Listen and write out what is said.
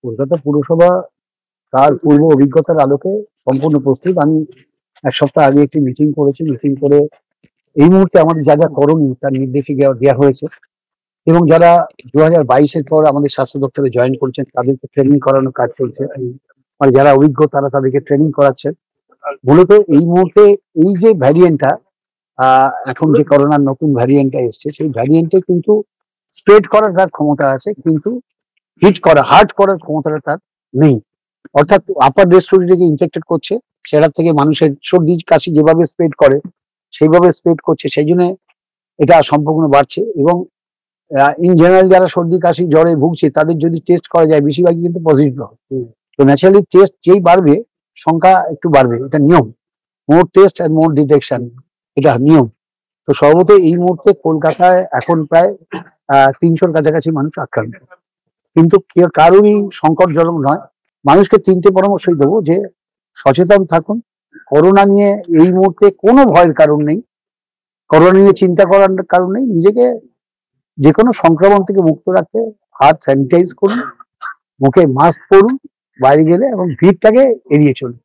কলকাতা পুরসভা তার পূর্ব অভিজ্ঞতার আলোকে সম্পূর্ণ প্রস্তুত। আমি এক সপ্তাহ আগে একটি মিটিং করেছি। মিটিং করে এই মুহূর্তে আমাদের যা যা করণীয় তার নির্দেশ দেওয়া হয়েছে, এবং যারা 2022-এর পর আমাদের স্বাস্থ্য দপ্তরে জয়েন করেছেন তাদেরকে ট্রেনিং করানোর কাজ চলছে। মানে যারা অভিজ্ঞ তারা তাদেরকে ট্রেনিং করাচ্ছেন। মূলত এই মুহূর্তে এই যে ভ্যারিয়েন্টটা, এখন যে করোনার নতুন ভ্যারিয়েন্টটা এসছে, সেই ভ্যারিয়েন্টে কিন্তু স্প্রেড করার তার ক্ষমতা আছে, কিন্তু হার্ট করার ক্ষমতাটা তার নেই। অর্থাৎ আপার রেসপিরেটরিকে ইনফেক্টেড করছে, সেটা থেকে মানুষের সর্দি কাশি যেভাবে স্প্রেড করে সেইভাবে স্প্রেড করছে, সেই জন্য এটা সম্পূর্ণ বাড়ছে। এবং ইন জেনারেল যারা সর্দি কাশি জ্বরে ভুগছে তাদের যদি টেস্ট করা যায় বেশিরভাগই কিন্তু পজিটিভ হয়। তো ন্যাচারালি টেস্ট যেই বাড়বে সংখ্যা একটু বাড়বে, এটা নিয়ম। মোর টেস্ট আর মোর ডিটেকশন, এটা নিয়ম। তো সর্বত এই মুহূর্তে কলকাতায় এখন প্রায় 300-র কাছাকাছি মানুষ আক্রান্ত, কিন্তু কারোরই সংকটজনক নয়। মানুষকে 3টে পরামর্শই দেবো যে সচেতন থাকুন। করোনা নিয়ে এই মুহূর্তে কোনো ভয়ের কারণ নেই, করোনা নিয়ে চিন্তা করার কারণ নেই। নিজেকে যে কোনো সংক্রমণ থেকে মুক্ত রাখতে হাত স্যানিটাইজ করুন, মুখে মাস্ক পরুন বাইরে গেলে, এবং ভিড়টাকে এড়িয়ে চলুন।